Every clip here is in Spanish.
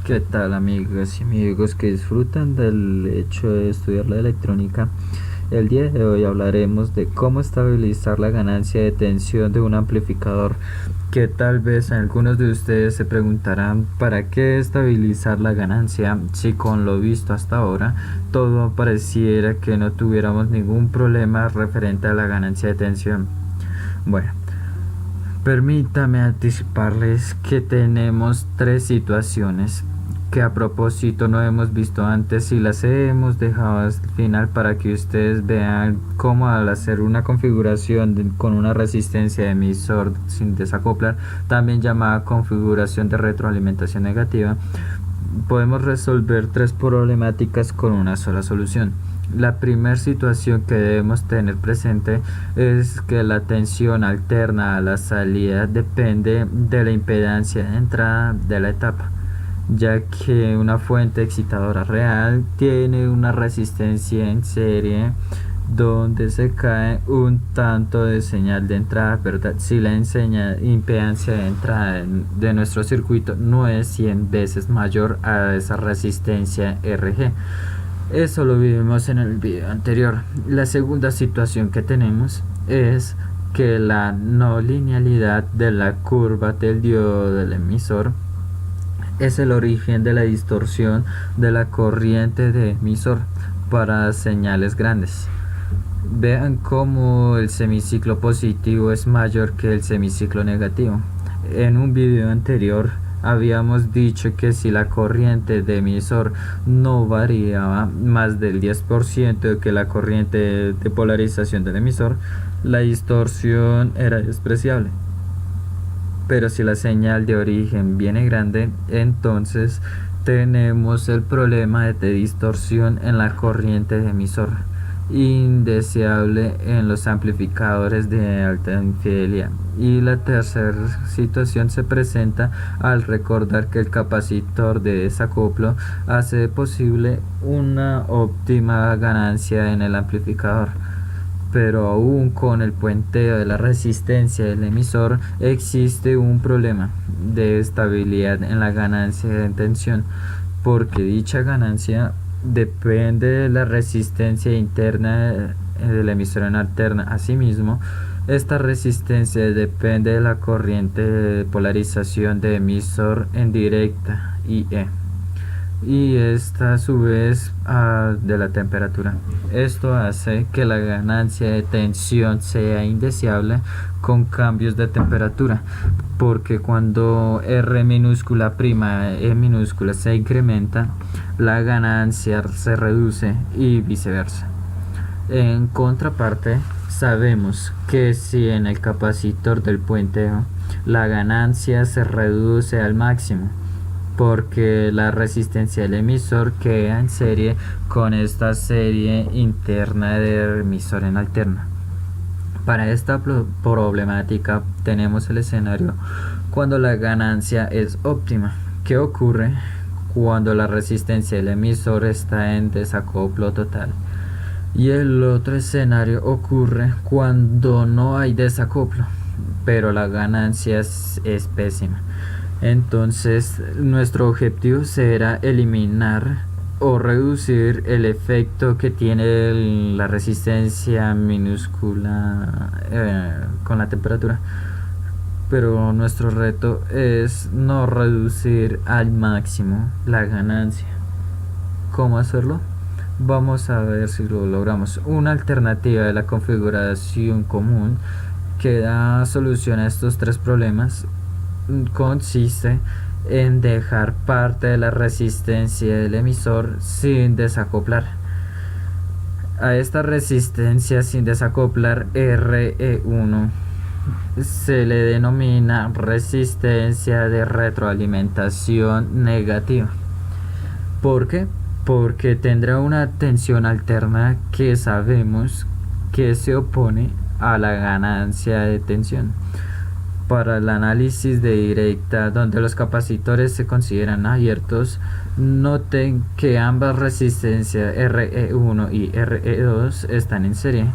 ¿Qué tal, amigas y amigos que disfrutan del hecho de estudiar la electrónica? El día de hoy hablaremos de cómo estabilizar la ganancia de tensión de un amplificador, que tal vez algunos de ustedes se preguntarán ¿para qué estabilizar la ganancia si con lo visto hasta ahora todo pareciera que no tuviéramos ningún problema referente a la ganancia de tensión? Bueno, permítame anticiparles que tenemos tres situaciones que a propósito no hemos visto antes y las hemos dejado al final para que ustedes vean cómo al hacer una configuración con una resistencia de emisor sin desacoplar, también llamada configuración de retroalimentación negativa, podemos resolver tres problemáticas con una sola solución. La primera situación que debemos tener presente es que la tensión alterna a la salida depende de la impedancia de entrada de la etapa, ya que una fuente excitadora real tiene una resistencia en serie donde se cae un tanto de señal de entrada, ¿verdad? Si la impedancia de entrada de nuestro circuito no es 100 veces mayor a esa resistencia RG. Eso lo vimos en el video anterior. La segunda situación que tenemos es que la no linealidad de la curva del diodo del emisor es el origen de la distorsión de la corriente de emisor para señales grandes. Vean cómo el semiciclo positivo es mayor que el semiciclo negativo. En un video anterior habíamos dicho que si la corriente de emisor no variaba más del 10% que la corriente de polarización del emisor, la distorsión era despreciable. Pero si la señal de origen viene grande, entonces tenemos el problema de distorsión en la corriente de emisor, indeseable en los amplificadores de alta infidelidad. Y la tercera situación se presenta al recordar que el capacitor de desacoplo hace posible una óptima ganancia en el amplificador, pero aún con el puenteo de la resistencia del emisor existe un problema de estabilidad en la ganancia de tensión, porque dicha ganancia depende de la resistencia interna del emisor en alterna. Asimismo, esta resistencia depende de la corriente de polarización de emisor en directa IE, y esta a su vez de la temperatura. Esto hace que la ganancia de tensión sea indeseable con cambios de temperatura, porque cuando R minúscula prima E minúscula se incrementa, la ganancia se reduce y viceversa. En contraparte, sabemos que si en el capacitor del puenteo la ganancia se reduce al máximo, porque la resistencia del emisor queda en serie con esta serie interna del emisor en alterna. Para esta problemática tenemos el escenario cuando la ganancia es óptima. ¿Qué ocurre cuando la resistencia del emisor está en desacoplo total? Y el otro escenario ocurre cuando no hay desacoplo, pero la ganancia es pésima. Entonces nuestro objetivo será eliminar o reducir el efecto que tiene la resistencia minúscula con la temperatura, pero nuestro reto es no reducir al máximo la ganancia. ¿Cómo hacerlo? Vamos a ver si lo logramos. Una alternativa de la configuración común que da solución a estos tres problemas consiste en dejar parte de la resistencia del emisor sin desacoplar. A esta resistencia sin desacoplar RE1 se le denomina resistencia de retroalimentación negativa. ¿Por qué? Porque tendrá una tensión alterna que sabemos que se opone a la ganancia de tensión. Para el análisis de directa, donde los capacitores se consideran abiertos, noten que ambas resistencias RE1 y RE2 están en serie.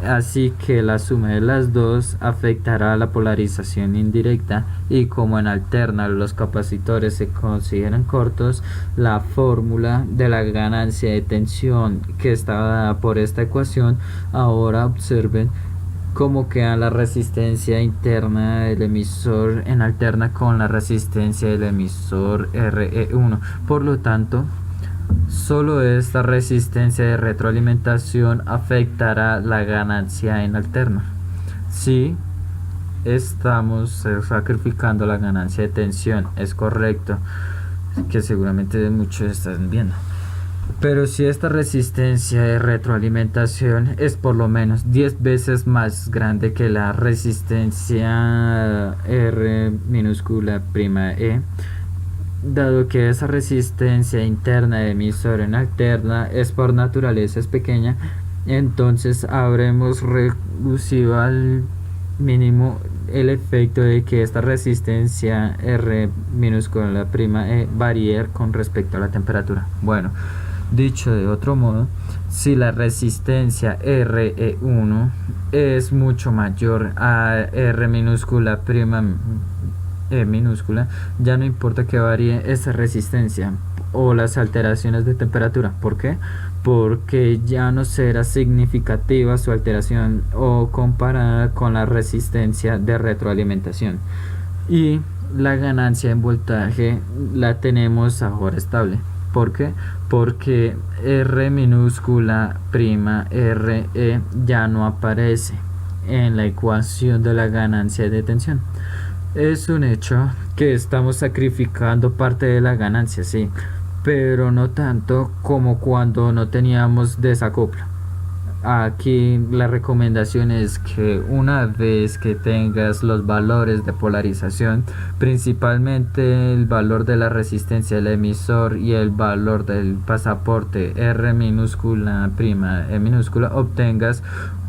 así que la suma de las dos afectará a la polarización indirecta, y como en alterna los capacitores se consideran cortos, la fórmula de la ganancia de tensión que estaba dada por esta ecuación. Ahora observen cómo queda la resistencia interna del emisor en alterna con la resistencia del emisor RE1. Por lo tanto, solo esta resistencia de retroalimentación afectará la ganancia en alterna. Si estamos sacrificando la ganancia de tensión, es correcto, que seguramente muchos están viendo. Pero si esta resistencia de retroalimentación es por lo menos 10 veces más grande que la resistencia R minúscula prima E, dado que esa resistencia interna de emisor en alterna es por naturaleza es pequeña, entonces habremos reducido al mínimo el efecto de que esta resistencia R minúscula prima E varíe con respecto a la temperatura. Bueno, dicho de otro modo, si la resistencia RE1 es mucho mayor a R minúscula prima E minúscula, ya no importa que varíe esa resistencia o las alteraciones de temperatura. ¿Por qué? Porque ya no será significativa su alteración o comparada con la resistencia de retroalimentación, y la ganancia en voltaje la tenemos ahora estable. ¿Por qué? Porque R minúscula prima RE ya no aparece en la ecuación de la ganancia de tensión. Es un hecho que estamos sacrificando parte de la ganancia, sí, pero no tanto como cuando no teníamos desacoplo. Aquí la recomendación es que una vez que tengas los valores de polarización, principalmente el valor de la resistencia del emisor y el valor del pasaporte R minúscula prima E minúscula, obtengas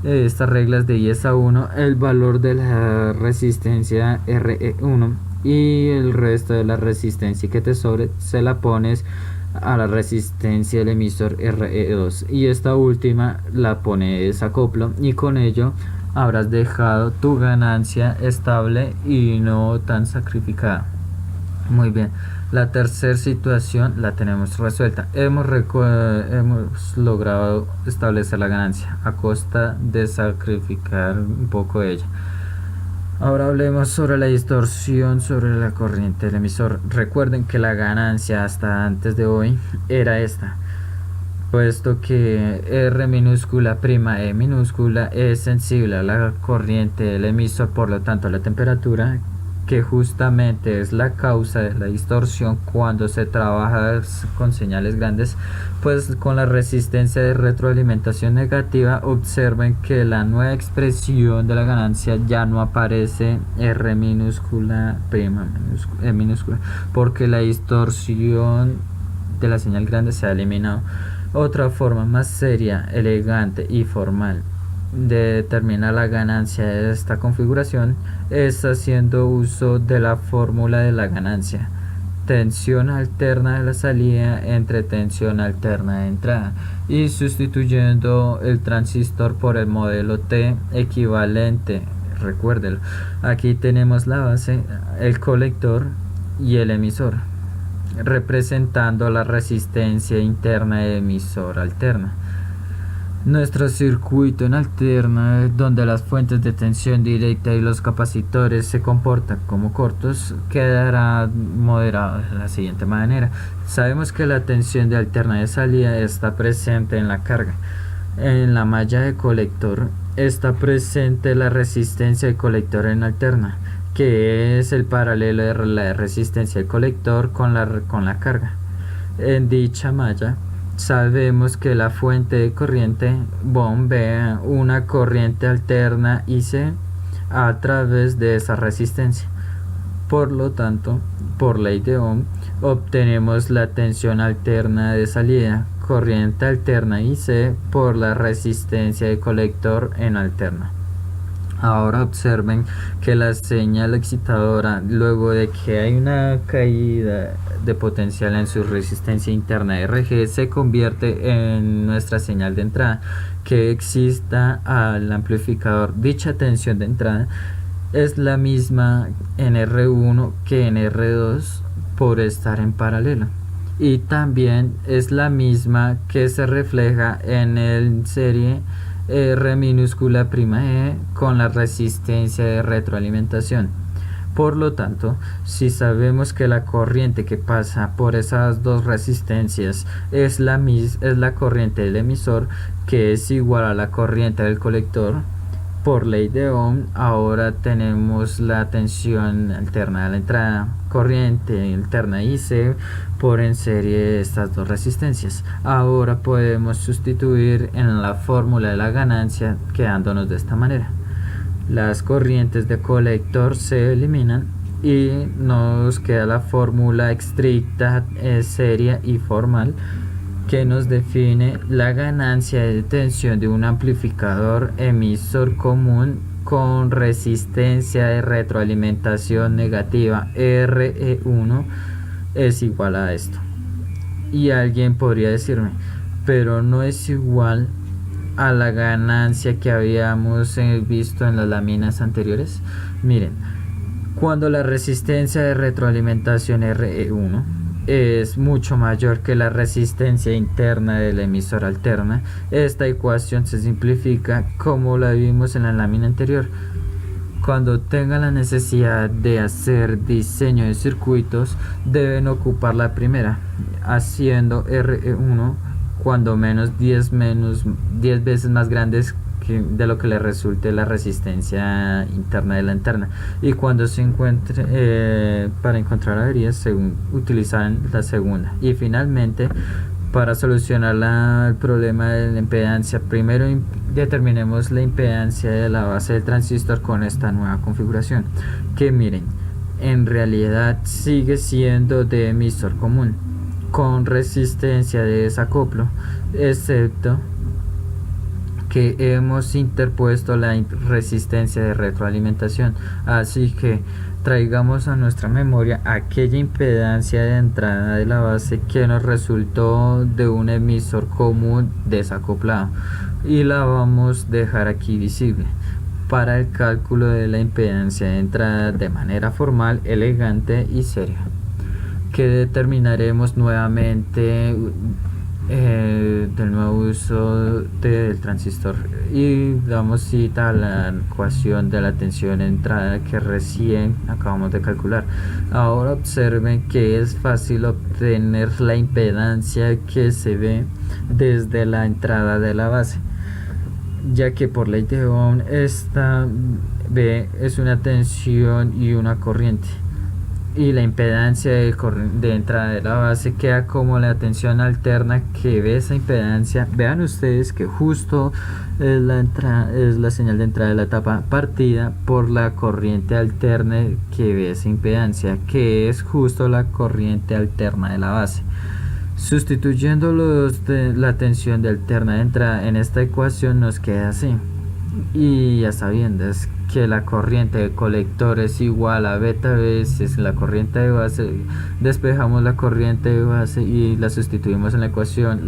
estas reglas de 10 a 1, el valor de la resistencia RE1 y el resto de la resistencia que te sobre se la pones a la resistencia del emisor RE2, y esta última la pone desacoplo, y con ello habrás dejado tu ganancia estable y no tan sacrificada. Muy bien, la tercera situación la tenemos resuelta. Hemos logrado establecer la ganancia a costa de sacrificar un poco de ella. Ahora hablemos sobre la distorsión sobre la corriente del emisor. Recuerden que la ganancia hasta antes de hoy era esta, puesto que R minúscula prima E minúscula es sensible a la corriente del emisor, por lo tanto a la temperatura, que justamente es la causa de la distorsión cuando se trabaja con señales grandes. Pues con la resistencia de retroalimentación negativa, observen que la nueva expresión de la ganancia ya no aparece R minúscula prima E minúscula, porque la distorsión de la señal grande se ha eliminado. Otra forma más seria, elegante y formal de determinar la ganancia de esta configuración es haciendo uso de la fórmula de la ganancia: tensión alterna de la salida entre tensión alterna de entrada, y sustituyendo el transistor por el modelo T equivalente. Recuérdelo, aquí tenemos la base, el colector y el emisor, representando la resistencia interna de emisor alterna. Nuestro circuito en alterna, donde las fuentes de tensión directa y los capacitores se comportan como cortos, quedará moderado de la siguiente manera. Sabemos que la tensión de alterna de salida está presente en la carga. En la malla de colector está presente la resistencia del colector en alterna, que es el paralelo de la resistencia del colector con la carga. En dicha malla sabemos que la fuente de corriente bombea una corriente alterna IC a través de esa resistencia. Por lo tanto, por ley de Ohm, obtenemos la tensión alterna de salida, corriente alterna IC, por la resistencia de colector en alterna. Ahora observen que la señal excitadora, luego de que hay una caída de potencial en su resistencia interna RG se convierte en nuestra señal de entrada. Que exista al amplificador dicha tensión de entrada es la misma en R1 que en R2 por estar en paralelo, y también es la misma que se refleja en el serie R minúscula prima E con la resistencia de retroalimentación. Por lo tanto, si sabemos que la corriente que pasa por esas dos resistencias es la corriente del emisor, que es igual a la corriente del colector, por ley de Ohm, ahora tenemos la tensión alterna de la entrada, corriente alterna IC por en serie estas dos resistencias. Ahora podemos sustituir en la fórmula de la ganancia quedándonos de esta manera. Las corrientes de colector se eliminan y nos queda la fórmula estricta, seria y formal, que nos define la ganancia de tensión de un amplificador emisor común con resistencia de retroalimentación negativa RE1 es igual a esto. Y alguien podría decirme, pero no es igual a la ganancia que habíamos visto en las láminas anteriores. Miren, cuando la resistencia de retroalimentación RE1 es mucho mayor que la resistencia interna del emisor alterna, esta ecuación se simplifica como la vimos en la lámina anterior. Cuando tengan la necesidad de hacer diseño de circuitos, deben ocupar la primera, haciendo RE1 cuando menos 10 veces más grandes de lo que le resulte la resistencia interna de la interna, y cuando se encuentre para encontrar averías utilizan la segunda. Y finalmente, para solucionar el problema de la impedancia, primero determinemos la impedancia de la base del transistor con esta nueva configuración, que miren, en realidad sigue siendo de emisor común con resistencia de desacoplo, excepto que hemos interpuesto la resistencia de retroalimentación. Así que traigamos a nuestra memoria aquella impedancia de entrada de la base que nos resultó de un emisor común desacoplado, y la vamos a dejar aquí visible para el cálculo de la impedancia de entrada de manera formal, elegante y seria, que determinaremos nuevamente del nuevo uso del transistor, y damos cita a la ecuación de la tensión de entrada que recién acabamos de calcular. Ahora observen que es fácil obtener la impedancia que se ve desde la entrada de la base, ya que por ley de Ohm esta B es una tensión y una corriente, y la impedancia de entrada de la base queda como la tensión alterna que ve esa impedancia. Vean ustedes que justo es la señal de entrada de la etapa partida por la corriente alterna que ve esa impedancia, que es justo la corriente alterna de la base. Sustituyendo la tensión de alterna de entrada en esta ecuación nos queda así, y ya sabiendo que la corriente de colector es igual a beta veces la corriente de base, despejamos la corriente de base y la sustituimos en la ecuación,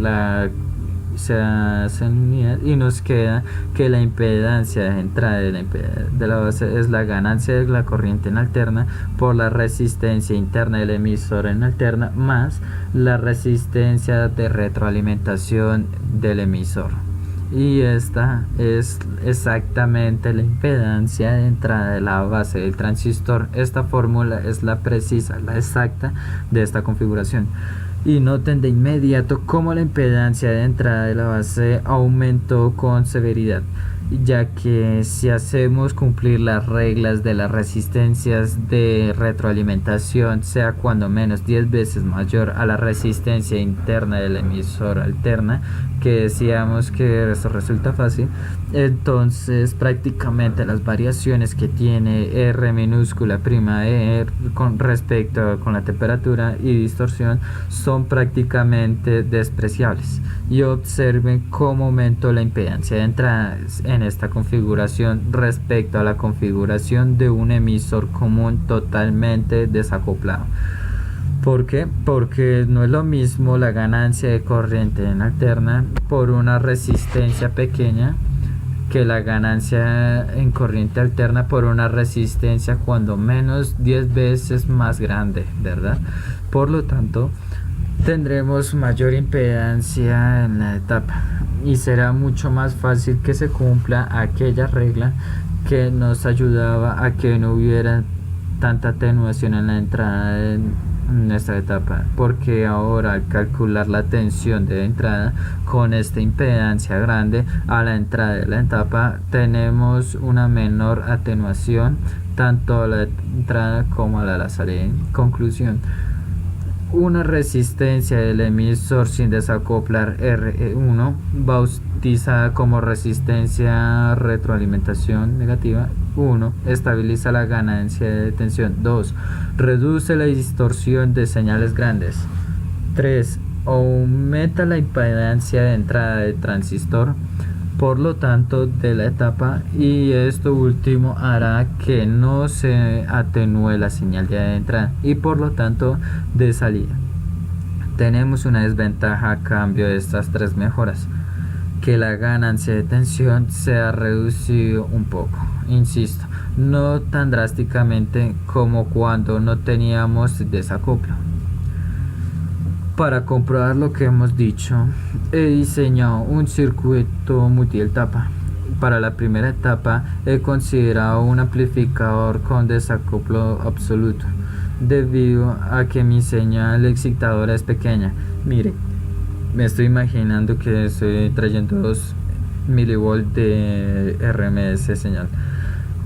se hace en unidad, y nos queda que la impedancia de entrada de la base es la ganancia de la corriente en alterna por la resistencia interna del emisor en alterna más la resistencia de retroalimentación del emisor. Y esta es exactamente la impedancia de entrada de la base del transistor. Esta fórmula es la precisa, la exacta de esta configuración. Y noten de inmediato cómo la impedancia de entrada de la base aumentó con severidad, ya que si hacemos cumplir las reglas de las resistencias de retroalimentación, sea cuando menos 10 veces mayor a la resistencia interna del emisor alterna, que decíamos que esto resulta fácil, entonces prácticamente las variaciones que tiene R minúscula prima E con respecto con la temperatura y distorsión son prácticamente despreciables. Y observen cómo aumentó la impedancia de entrada en esta configuración respecto a la configuración de un emisor común totalmente desacoplado. ¿Por qué? Porque no es lo mismo la ganancia de corriente en alterna por una resistencia pequeña que la ganancia en corriente alterna por una resistencia cuando menos 10 veces más grande, ¿verdad? Por lo tanto, tendremos mayor impedancia en la etapa y será mucho más fácil que se cumpla aquella regla que nos ayudaba a que no hubiera tanta atenuación en la entrada en nuestra etapa, porque ahora al calcular la tensión de entrada con esta impedancia grande a la entrada de la etapa tenemos una menor atenuación tanto a la entrada como a la salida. En conclusión, una resistencia del emisor sin desacoplar R1 bautizada como resistencia retroalimentación negativa. 1. Estabiliza la ganancia de tensión. 2. Reduce la distorsión de señales grandes. 3. Aumenta la impedancia de entrada del transistor, por lo tanto de la etapa, y esto último hará que no se atenúe la señal de entrada y por lo tanto de salida. Tenemos una desventaja a cambio de estas tres mejoras, que la ganancia de tensión se ha reducido un poco, insisto, no tan drásticamente como cuando no teníamos desacoplo. Para comprobar lo que hemos dicho, he diseñado un circuito multietapa. Para la primera etapa he considerado un amplificador con desacoplo absoluto, debido a que mi señal excitadora es pequeña. Mire, me estoy imaginando que estoy trayendo 2 milivolts de RMS señal.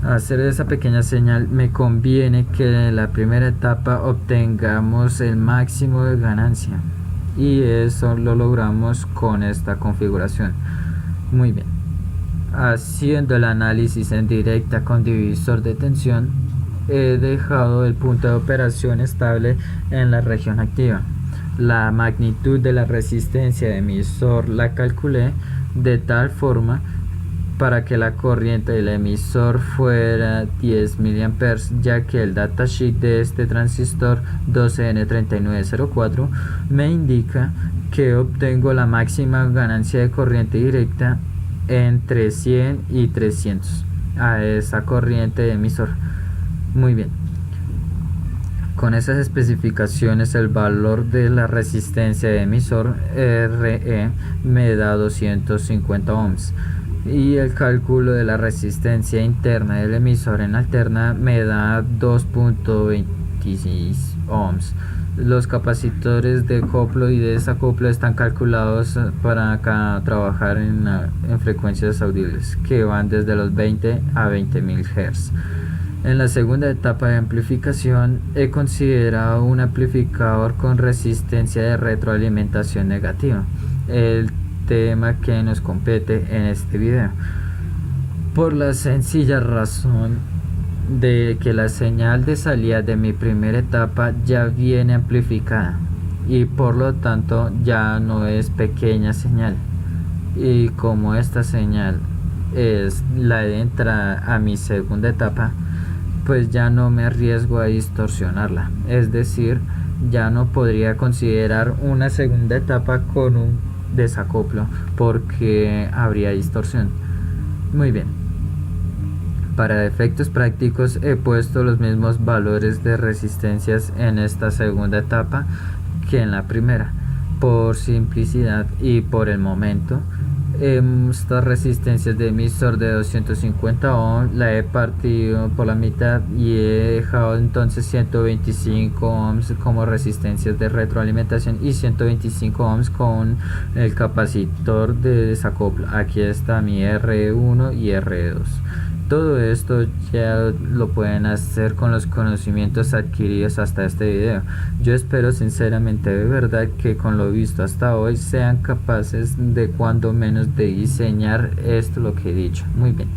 Hacer esa pequeña señal me conviene que en la primera etapa obtengamos el máximo de ganancia, y eso lo logramos con esta configuración. Muy bien, haciendo el análisis en directa con divisor de tensión, he dejado el punto de operación estable en la región activa. La magnitud de la resistencia de emisor la calculé de tal forma para que la corriente del emisor fuera 10 mA, ya que el datasheet de este transistor 12N3904 me indica que obtengo la máxima ganancia de corriente directa entre 100 y 300 a esa corriente de emisor. Muy bien, con esas especificaciones el valor de la resistencia de emisor RE me da 250 ohms. Y el cálculo de la resistencia interna del emisor en alterna me da 2.26 ohms. Los capacitores de coplo y de desacoplo están calculados para trabajar en frecuencias audibles que van desde los 20 a 20.000 Hz. En la segunda etapa de amplificación he considerado un amplificador con resistencia de retroalimentación negativa, el tema que nos compete en este video, por la sencilla razón de que la señal de salida de mi primera etapa ya viene amplificada y por lo tanto ya no es pequeña señal, y como esta señal es la de entrada a mi segunda etapa, pues ya no me arriesgo a distorsionarla, es decir, ya no podría considerar una segunda etapa con un desacoplo porque habría distorsión. Muy bien, para efectos prácticos he puesto los mismos valores de resistencias en esta segunda etapa que en la primera, por simplicidad, y por el momento estas resistencias de emisor de 250 ohms la he partido por la mitad y he dejado entonces 125 ohms como resistencias de retroalimentación y 125 ohms con el capacitor de desacoplo. Aquí está mi R1 y R2. Todo esto ya lo pueden hacer con los conocimientos adquiridos hasta este video. Yo espero sinceramente de verdad que con lo visto hasta hoy sean capaces de cuando menos de diseñar esto lo que he dicho. Muy bien,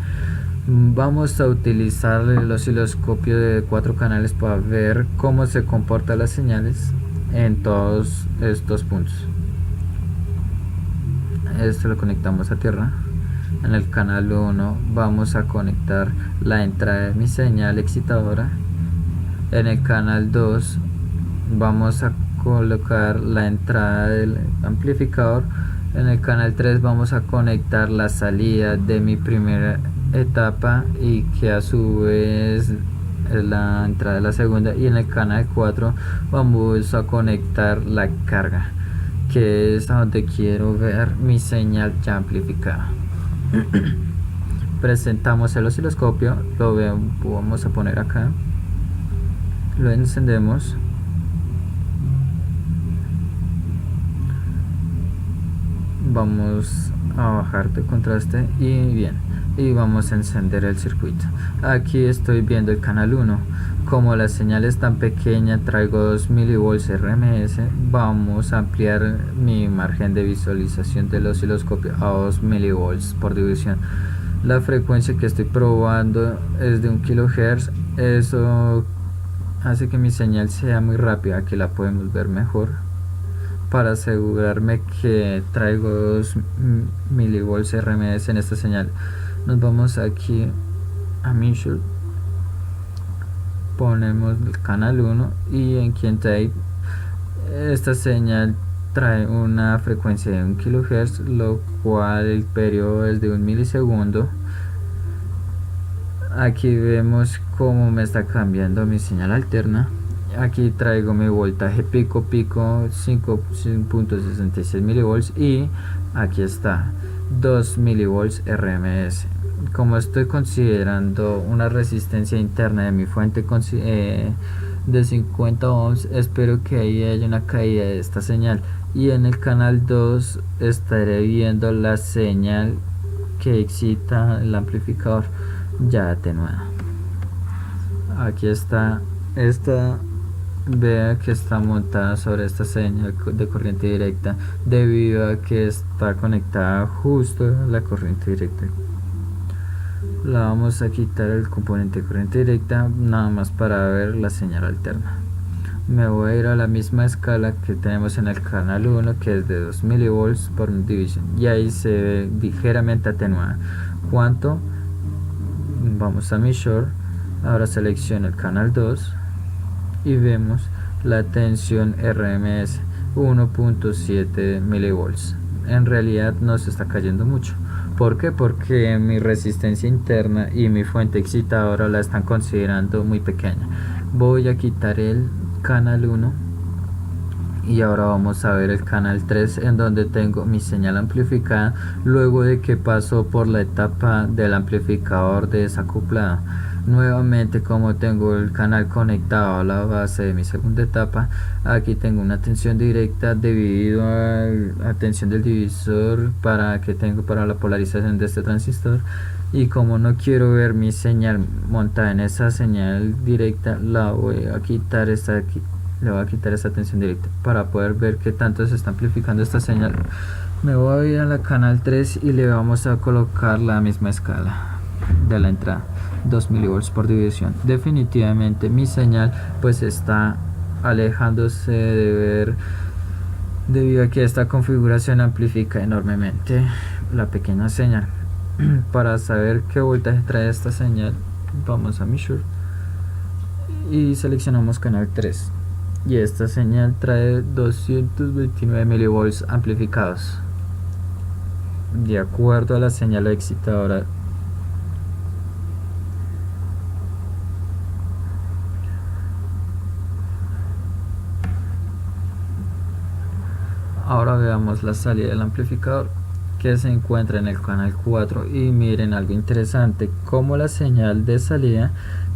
vamos a utilizar el osciloscopio de 4 canales para ver cómo se comportan las señales en todos estos puntos. Esto lo conectamos a tierra. En el canal 1 vamos a conectar la entrada de mi señal excitadora. En el canal 2 vamos a colocar la entrada del amplificador. En el canal 3 vamos a conectar la salida de mi primera etapa y que a su vez es la entrada de la segunda, y en el canal 4 vamos a conectar la carga, que es a donde quiero ver mi señal ya amplificada. Presentamos el osciloscopio, vamos a poner acá, lo encendemos. Vamos a bajar de contraste y bien, y vamos a encender el circuito. Aquí estoy viendo el canal 1. Como la señal es tan pequeña, traigo 2 milivolts RMS, vamos a ampliar mi margen de visualización del osciloscopio a 2 milivolts por división. La frecuencia que estoy probando es de 1 kHz. Eso hace que mi señal sea muy rápida. Aquí la podemos ver mejor, para asegurarme que traigo 2 milivolts RMS en esta señal. Nos vamos aquí a Measure, ponemos el canal 1 y en QuickTime esta señal trae una frecuencia de 1 kHz, lo cual el periodo es de 1 milisegundo. Aquí vemos cómo me está cambiando mi señal alterna. Aquí traigo mi voltaje pico 5.66 milivolts y aquí está 2 milivolts RMS. Como estoy considerando una resistencia interna de mi fuente de 50 ohms, espero que ahí haya una caída de esta señal, y en el canal 2 estaré viendo la señal que excita el amplificador ya atenuada. Aquí está esta. Vea que está montada sobre esta señal de corriente directa debido a que está conectada justo a la corriente directa. La vamos a quitar el componente de corriente directa nada más para ver la señal alterna. Me voy a ir a la misma escala que tenemos en el canal 1, que es de 2 milivolts por división, y ahí se ve ligeramente atenuada. ¿Cuánto? Vamos a Measure, ahora selecciono el canal 2 y vemos la tensión RMS 1.7 milivolts. En realidad no se está cayendo mucho. ¿Por qué? Porque mi resistencia interna y mi fuente excitadora la están considerando muy pequeña. Voy a quitar el canal 1 y ahora vamos a ver el canal 3, en donde tengo mi señal amplificada luego de que pasó por la etapa del amplificador de desacoplado. Nuevamente, como tengo el canal conectado a la base de mi segunda etapa, aquí tengo una tensión directa debido a la tensión del divisor que tengo para la polarización de este transistor, y como no quiero ver mi señal montada en esa señal directa, la voy a quitar le voy a quitar esa tensión directa para poder ver qué tanto se está amplificando esta señal. Me voy a ir a la canal 3 y le vamos a colocar la misma escala de la entrada, 2 milivolts por división. Definitivamente mi señal pues está alejándose de ver, debido a que esta configuración amplifica enormemente la pequeña señal. Para saber qué voltaje trae esta señal, vamos a Measure y seleccionamos canal 3, y esta señal trae 229 milivolts amplificados de acuerdo a la señal excitadora. Ahora veamos la salida del amplificador, que se encuentra en el canal 4, y miren algo interesante, como la señal de salida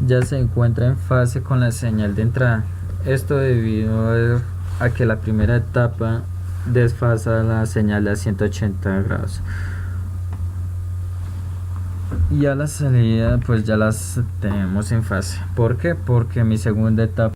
ya se encuentra en fase con la señal de entrada. Esto debido a que la primera etapa desfasa la señal de 180 grados, y a la salida pues ya las tenemos en fase. ¿Por qué? Porque mi segunda etapa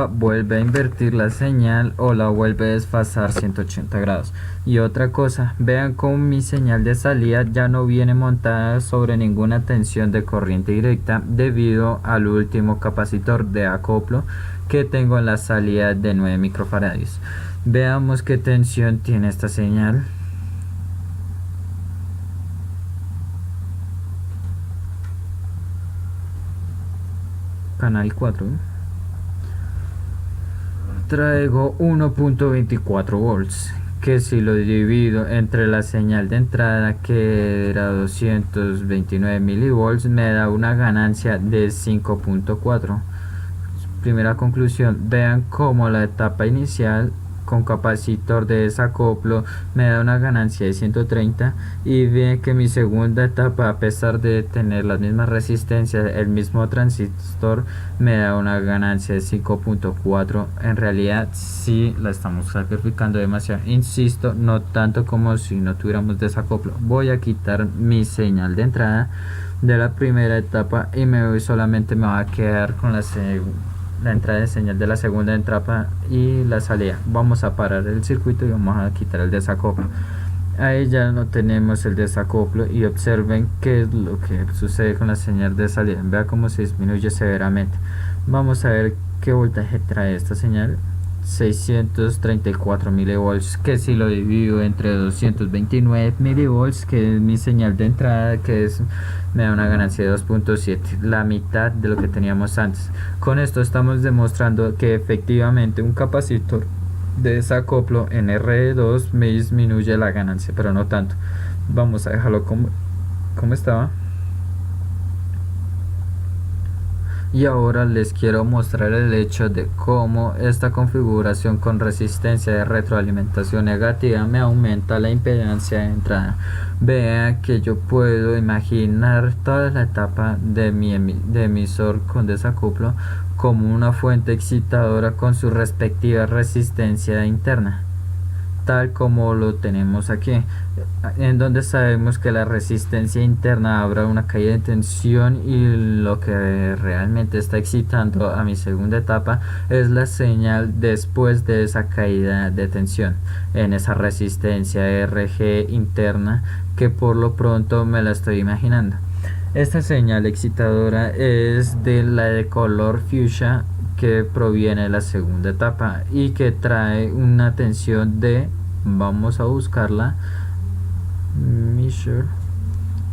vuelve a invertir la señal o la vuelve a desfasar 180 grados. Y otra cosa, vean cómo mi señal de salida ya no viene montada sobre ninguna tensión de corriente directa debido al último capacitor de acoplo que tengo en la salida de 9 microfarads. Veamos qué tensión tiene esta señal. Canal 4. traigo 1.24 volts, que si lo divido entre la señal de entrada, que era 229 milivolts, me da una ganancia de 5.4. Primera conclusión, vean cómo la etapa inicial con capacitor de desacoplo me da una ganancia de 130, y ve que mi segunda etapa, a pesar de tener las mismas resistencias, el mismo transistor, me da una ganancia de 5.4. En realidad sí la estamos sacrificando demasiado, insisto, no tanto como si no tuviéramos desacoplo. Voy a quitar mi señal de entrada de la primera etapa y solamente me va a quedar con la entrada de señal de la segunda etapa y la salida. Vamos a parar el circuito y vamos a quitar el desacoplo. Ahí ya no tenemos el desacoplo, y observen qué es lo que sucede con la señal de salida. Vea cómo se disminuye severamente. Vamos a ver qué voltaje trae esta señal. 634 milivolts, que si lo divido entre 229 milivolts, que es mi señal de entrada, me da una ganancia de 2.7, la mitad de lo que teníamos antes. Con esto estamos demostrando que efectivamente un capacitor de desacoplo en RE2 me disminuye la ganancia, pero no tanto. Vamos a dejarlo como estaba. Y ahora les quiero mostrar el hecho de cómo esta configuración con resistencia de retroalimentación negativa me aumenta la impedancia de entrada. Vea que yo puedo imaginar toda la etapa de mi emisor con desacoplo como una fuente excitadora con su respectiva resistencia interna, tal como lo tenemos aquí, en donde sabemos que la resistencia interna habrá una caída de tensión, y lo que realmente está excitando a mi segunda etapa es la señal después de esa caída de tensión en esa resistencia RG interna, que por lo pronto me la estoy imaginando. Esta señal excitadora es de color fuchsia, que proviene de la segunda etapa y que trae una tensión de, vamos a buscarla, measure,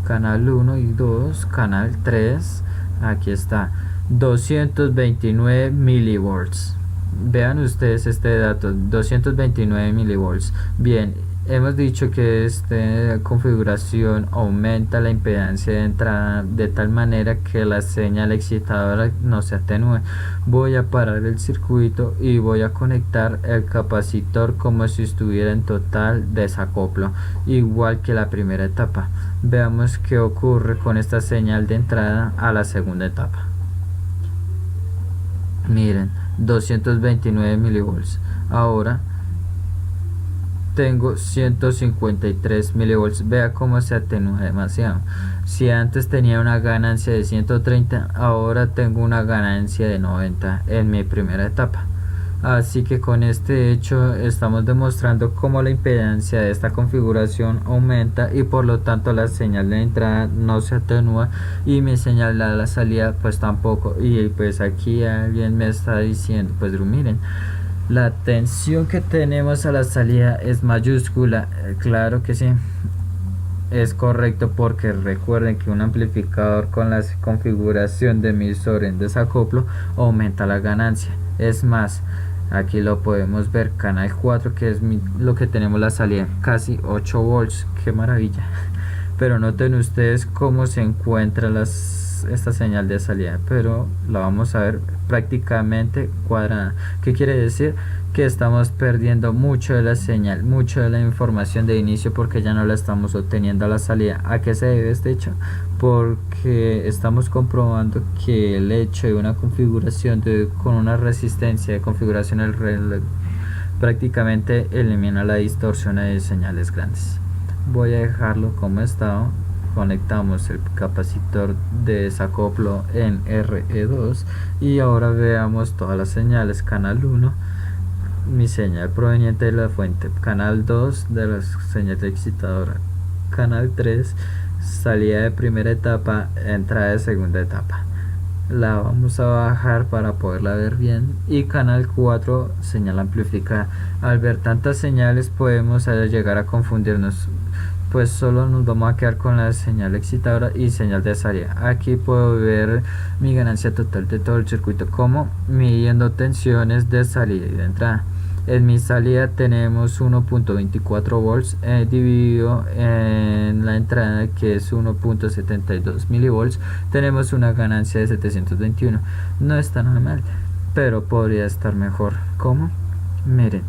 canal 1 y 2, canal 3, aquí está, 229 milivolts. Vean ustedes este dato, 229 milivolts. Bien, hemos dicho que esta configuración aumenta la impedancia de entrada de tal manera que la señal excitadora no se atenúe. Voy a parar el circuito y voy a conectar el capacitor como si estuviera en total desacoplo, igual que la primera etapa. Veamos qué ocurre con esta señal de entrada a la segunda etapa. Miren, 229 milivolts. Ahora tengo 153 milivolts. Vea cómo se atenúa demasiado. Si antes tenía una ganancia de 130, ahora tengo una ganancia de 90 en mi primera etapa. Así que con este hecho estamos demostrando cómo la impedancia de esta configuración aumenta, y por lo tanto la señal de entrada no se atenúa y mi señal de la salida pues tampoco. Y pues aquí alguien me está diciendo, pues miren, la tensión que tenemos a la salida es mayúscula. Claro que sí, es correcto, porque recuerden que un amplificador con la configuración de emisor en desacoplo aumenta la ganancia. Es más, aquí lo podemos ver, canal 4, que es lo que tenemos la salida, casi 8 volts, qué maravilla. Pero noten ustedes cómo se encuentra esta señal de salida, pero la vamos a ver prácticamente cuadrada. ¿Qué quiere decir? Que estamos perdiendo mucho de la señal, mucho de la información de inicio, porque ya no la estamos obteniendo a la salida. ¿A qué se debe este hecho? Porque estamos comprobando que el hecho de una configuración con una resistencia de configuración prácticamente elimina la distorsión de señales grandes. Voy a dejarlo como estaba. Conectamos el capacitor de desacoplo en RE2 y ahora veamos todas las señales. Canal 1, mi señal proveniente de la fuente. Canal 2, de la señal excitadora. Canal 3, salida de primera etapa, entrada de segunda etapa. La vamos a bajar para poderla ver bien. Y canal 4, señal amplificada. Al ver tantas señales podemos llegar a confundirnos. pues solo nos vamos a quedar con la señal excitadora y señal de salida. Aquí puedo ver mi ganancia total de todo el circuito, como midiendo tensiones de salida y de entrada. En mi salida tenemos 1.24 volts dividido en la entrada, que es 1.72 milivolts. Tenemos una ganancia de 721. No está nada mal, pero podría estar mejor. ¿Cómo? Miren,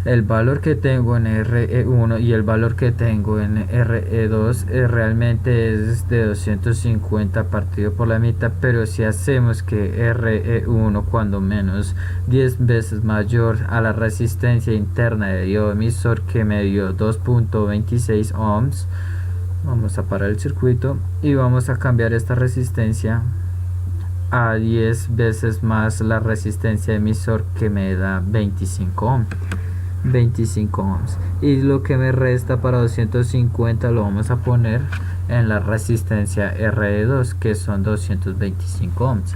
el valor que tengo en RE1 y el valor que tengo en RE2 realmente es de 250 partido por la mitad, pero si hacemos que RE1 cuando menos 10 veces mayor a la resistencia interna de diodo emisor, que me dio 2.26 ohms, vamos a parar el circuito y vamos a cambiar esta resistencia a 10 veces más la resistencia emisor, que me da 25 ohms, y lo que me resta para 250 lo vamos a poner en la resistencia RE2, que son 225 ohms.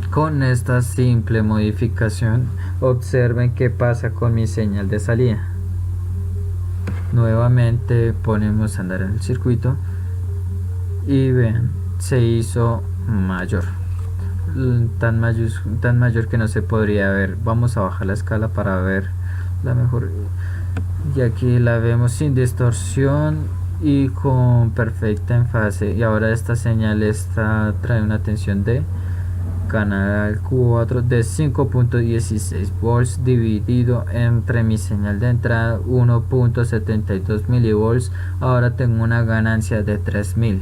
Con esta simple modificación, observen qué pasa con mi señal de salida. Nuevamente ponemos a andar en el circuito y vean, se hizo mayor, tan mayor que no se podría ver. Vamos a bajar la escala para ver la mejor, y aquí la vemos sin distorsión y con perfecta enfase. Y ahora esta señal trae una tensión de canal 4 de 5.16 volts dividido entre mi señal de entrada 1.72 milivolts. Ahora tengo una ganancia de 3000.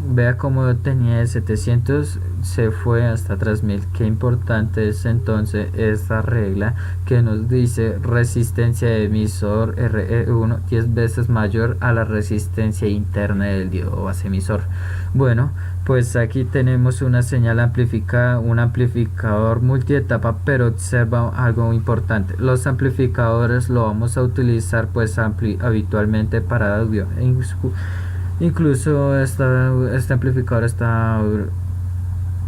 Vea como tenía de 700, se fue hasta 3000. Qué importante es entonces esta regla que nos dice resistencia de emisor RE1 10 veces mayor a la resistencia interna del diodo base emisor. Bueno, pues aquí tenemos una señal amplificada, un amplificador multietapa, pero observa algo importante. Los amplificadores lo vamos a utilizar pues habitualmente para audio. Incluso este amplificador está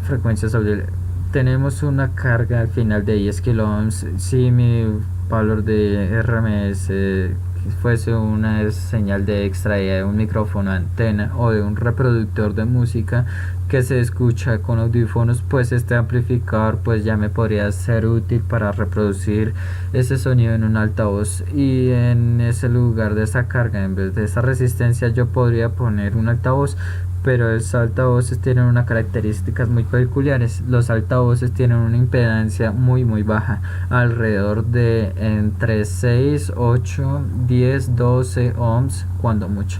frecuencias audibles. Tenemos una carga al final de 10 kilo ohms. Si mi valor de RMS fuese una señal de extraída de un micrófono, antena o de un reproductor de música que se escucha con audífonos, pues este amplificador pues ya me podría ser útil para reproducir ese sonido en un altavoz, y en ese lugar de esa carga, en vez de esa resistencia, yo podría poner un altavoz. Pero los altavoces tienen unas características muy peculiares. Los altavoces tienen una impedancia muy baja, alrededor de entre 6, 8, 10, 12 ohms cuando mucho.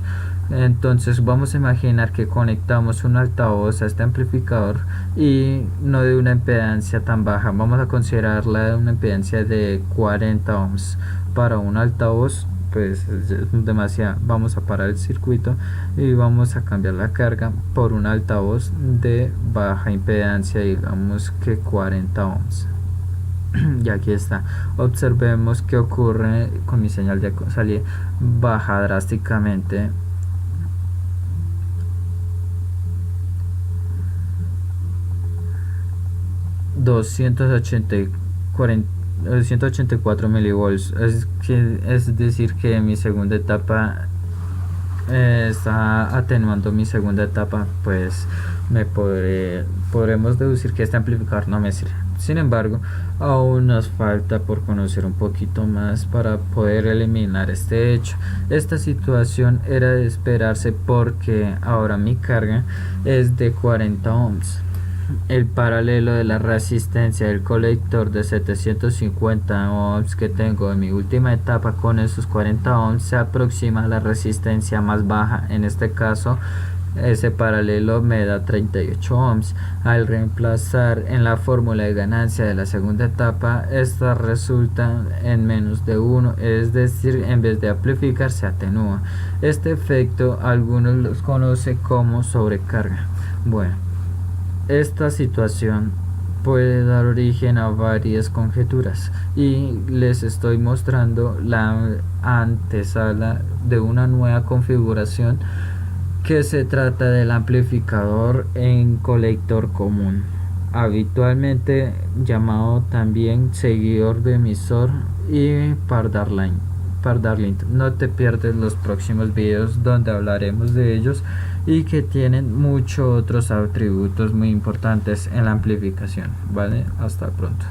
Entonces vamos a imaginar que conectamos un altavoz a este amplificador y no de una impedancia tan baja. Vamos a considerarla de una impedancia de 40 ohms para un altavoz. Pues es demasiado. Vamos a parar el circuito y vamos a cambiar la carga por un altavoz de baja impedancia, digamos que 40 ohms. Y aquí está. Observemos qué ocurre con mi señal de salida. Baja drásticamente. $284 milivolts, es decir que mi segunda etapa está atenuando mi segunda etapa, pues podremos deducir que este amplificador no me sirve. Sin embargo, aún nos falta por conocer un poquito más para poder eliminar este hecho. Esta situación era de esperarse porque ahora mi carga es de 40 ohms. El paralelo de la resistencia del colector de 750 ohms que tengo en mi última etapa con esos 40 ohms se aproxima a la resistencia más baja. En este caso, ese paralelo me da 38 ohms. Al reemplazar en la fórmula de ganancia de la segunda etapa, esta resulta en menos de 1, es decir, en vez de amplificar se atenúa. Este efecto algunos los conocen como sobrecarga. Bueno, esta situación puede dar origen a varias conjeturas y les estoy mostrando la antesala de una nueva configuración que se trata del amplificador en colector común, habitualmente llamado también seguidor de emisor y Pardarline. para Darling. No te pierdes los próximos videos donde hablaremos de ellos y que tienen muchos otros atributos muy importantes en la amplificación. Vale, hasta pronto.